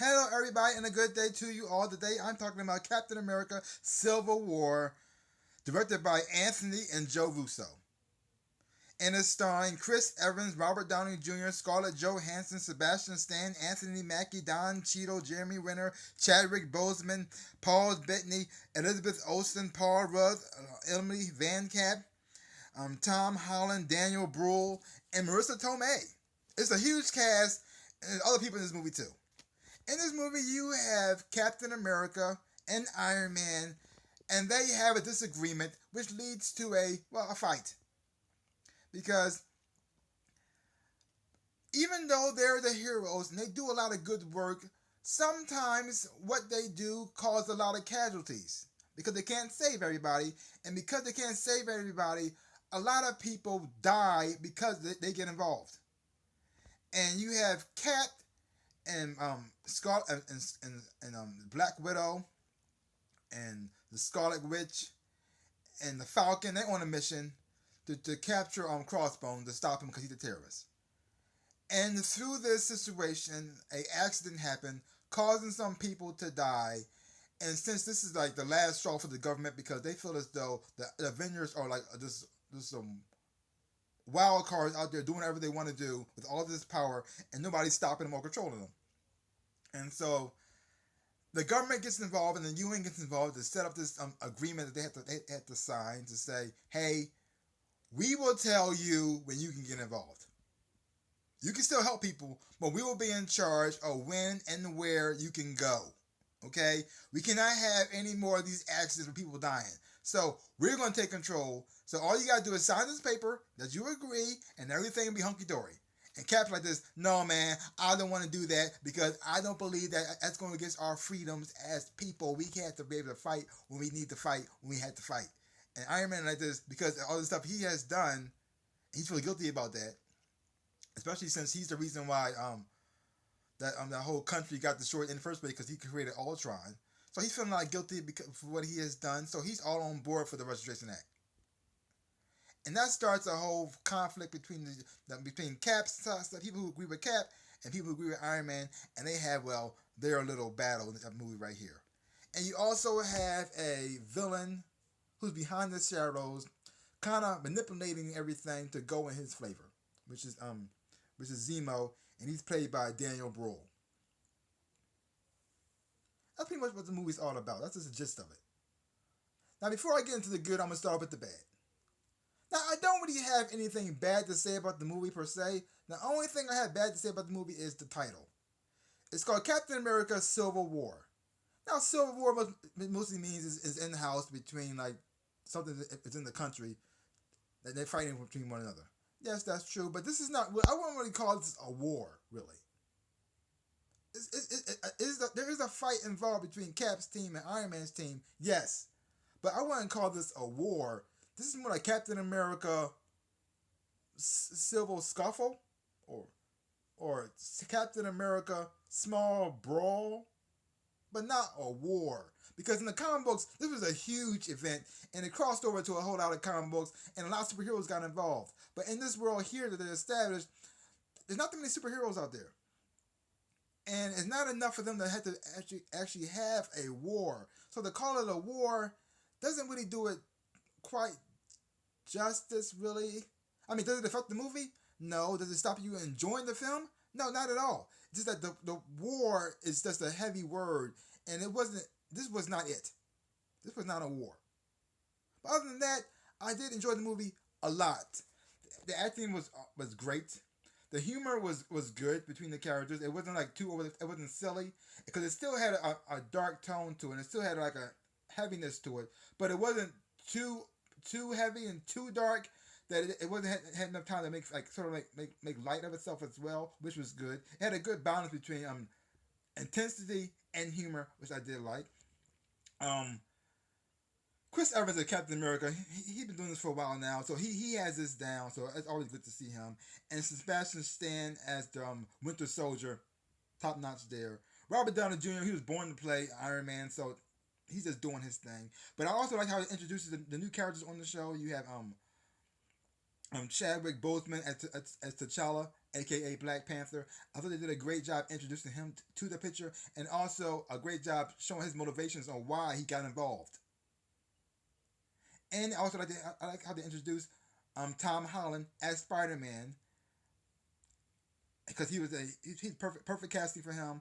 Hello, everybody, and a good day to you all. Today, I'm talking about Captain America: Civil War, directed by Anthony and Joe Russo, and it's starring Chris Evans, Robert Downey Jr., Scarlett Johansson, Sebastian Stan, Anthony Mackie, Don Cheadle, Jeremy Renner, Chadwick Boseman, Paul Bettany, Elizabeth Olsen, Paul Rudd, Emily Van Camp, Tom Holland, Daniel Bruhl, and Marissa Tomei. It's a huge cast, and other people in this movie too. In this movie, you have Captain America and Iron Man, and they have a disagreement, which leads to a fight. Because even though they're the heroes and they do a lot of good work, sometimes what they do cause a lot of casualties because they can't save everybody, and because they can't save everybody, a lot of people die because they get involved. And you have Cap and Scar and Black Widow and the Scarlet Witch and the Falcon. They're on a mission to capture Crossbones to stop him because he's a terrorist. And through this situation, a accident happened, causing some people to die. And since this is like the last straw for the government, because they feel as though the Avengers are like just some wild cards out there doing whatever they want to do with all this power, and nobody's stopping them or controlling them. And so the government gets involved, and the UN gets involved to set up this agreement that they had to sign to say, hey, we will tell you when you can get involved. You can still help people, but we will be in charge of when and where you can go. Okay? We cannot have any more of these accidents with people dying. So we're going to take control. So all you got to do is sign this paper that you agree, and everything will be hunky-dory. And Cap's like this, no, man, I don't want to do that because I don't believe that that's going against our freedoms as people. We have to be able to fight when we need to fight, when we have to fight. And Iron Man like this because all the stuff he has done, he's really guilty about that. Especially since he's the reason why that whole country got destroyed in the first place because he created Ultron. So he's feeling like guilty because for what he has done. So he's all on board for the Registration Act. And that starts a whole conflict between Cap's people who agree with Cap and people who agree with Iron Man, and they have their little battle in that movie right here. And you also have a villain who's behind the shadows, kind of manipulating everything to go in his flavor, which is Zemo, and he's played by Daniel Bruhl. That's pretty much what the movie's all about. That's just the gist of it. Now, before I get into the good, I'm gonna start with the bad. Now, I don't really have anything bad to say about the movie per se. The only thing I have bad to say about the movie is the title. It's called Captain America: Civil War. Now, Civil War mostly means is in the house between like something that's in the country that they're fighting between one another. Yes, that's true, but this is not. I wouldn't really call this a war, really. There is a fight involved between Cap's team and Iron Man's team, yes, but I wouldn't call this a war. This is more like Captain America Civil Scuffle, or Captain America Small Brawl, but not a war. Because in the comic books, this was a huge event, and it crossed over to a whole lot of comic books, and a lot of superheroes got involved. But in this world here that they established, there's not that many superheroes out there. And it's not enough for them to have to actually have a war. So to call it a war doesn't really do it quite justice, really. I mean, does it affect the movie? No. Does it stop you enjoying the film? No, not at all. Just that the war is just a heavy word, and this was not it. This was not a war. But other than that, I did enjoy the movie a lot. The acting was great. The humor was good between the characters. It wasn't like too over. It wasn't silly because it still had a dark tone to it. And it still had like a heaviness to it, but it wasn't too heavy and too dark that it wasn't had enough time to make light of itself as well, which was good. It had a good balance between intensity and humor, which I did like. Chris Evans as Captain America, he's been doing this for a while now, so he has this down, so it's always good to see him. And Sebastian Stan as the Winter Soldier, top notch there. Robert Downey Jr., he was born to play Iron Man, so he's just doing his thing. But I also like how he introduces the new characters on the show. You have Chadwick Boseman as T'Challa, aka Black Panther. I thought they did a great job introducing him to the picture, and also a great job showing his motivations on why he got involved. And also, I like how they introduced Tom Holland as Spider Man, because he's perfect casting for him.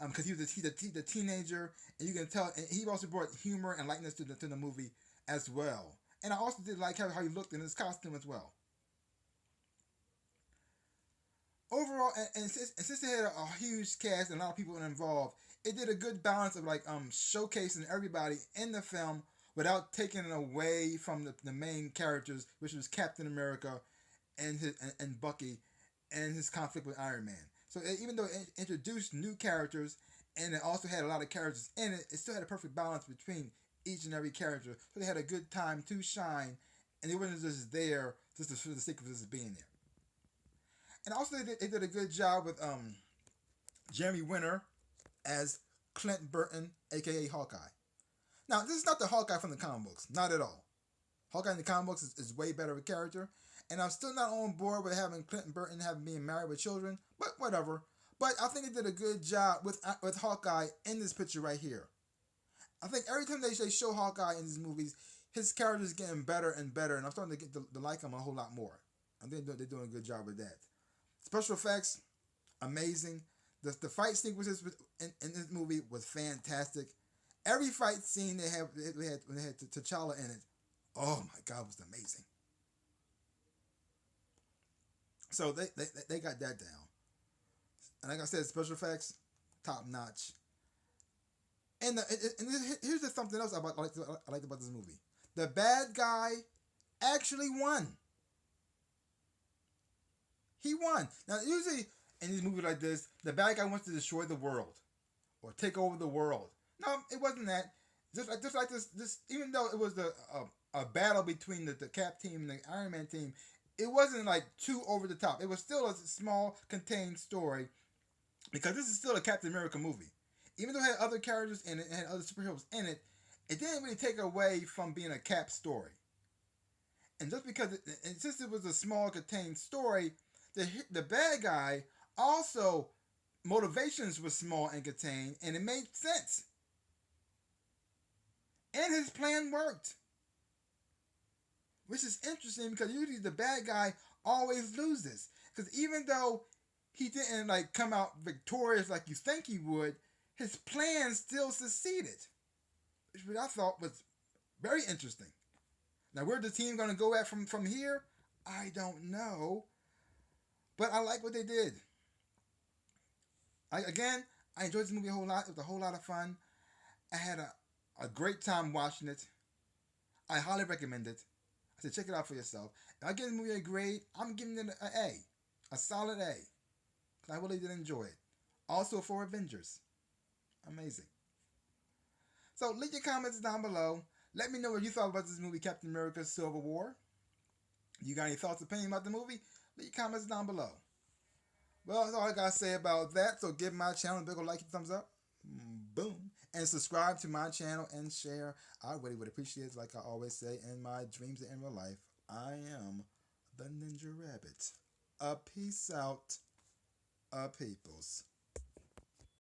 Because he's a teenager, and you can tell, and he also brought humor and lightness to the movie as well. And I also did like how he looked in his costume as well. Overall, since they had a huge cast and a lot of people involved, it did a good balance of like showcasing everybody in the film without taking it away from the main characters, which was Captain America and Bucky and his conflict with Iron Man. So even though it introduced new characters and it also had a lot of characters in it, it still had a perfect balance between each and every character. So they had a good time to shine, and they wasn't just there just for the sake of just being there. And also they did a good job with Jeremy Renner as Clint Burton, aka Hawkeye. Now this is not the Hawkeye from the comic books, not at all. Hawkeye in the comic books is way better of a character, and I'm still not on board with having Clinton Burton having being married with children, but whatever. But I think they did a good job with Hawkeye in this picture right here. I think every time they show Hawkeye in these movies, his character is getting better and better, and I'm starting to get to like him a whole lot more. I think they're doing a good job with that. Special effects, amazing. The fight sequences in this movie was fantastic. Every fight scene when they had T'Challa in it, oh my God, it was amazing. So they got that down. And like I said, special effects, top notch. And here's just something else I liked about this movie. The bad guy actually won. He won. Now, usually in these movies like this, the bad guy wants to destroy the world or take over the world. No, it wasn't that. Just like this, even though it was a battle between the Cap team and the Iron Man team, it wasn't like too over the top. It was still a small, contained story because this is still a Captain America movie. Even though it had other characters in it and had other superheroes in it, it didn't really take away from being a Cap story. And just because, and since it was a small, contained story, the bad guy also motivations were small and contained, and it made sense. And his plan worked, which is interesting because usually the bad guy always loses. Because even though he didn't like come out victorious like you think he would, his plan still succeeded, which I thought was very interesting. Now, where's the team going to go at from here? I don't know, but I like what they did. I enjoyed this movie a whole lot. It was a whole lot of fun. I had a great time watching it. I highly recommend it. I said check it out for yourself. If I give the movie a grade, I'm giving it an A, a solid A. I really did enjoy it. Also for Avengers, amazing. So leave your comments down below. Let me know what you thought about this movie, Captain America: Civil War. You got any thoughts, opinion about the movie? Leave your comments down below. Well, that's all I gotta say about that. So give my channel a big like and thumbs up. Boom. And subscribe to my channel and share. I really would appreciate it. Like I always say in my dreams and in real life, I am the Ninja Rabbit. A peace out, a peoples.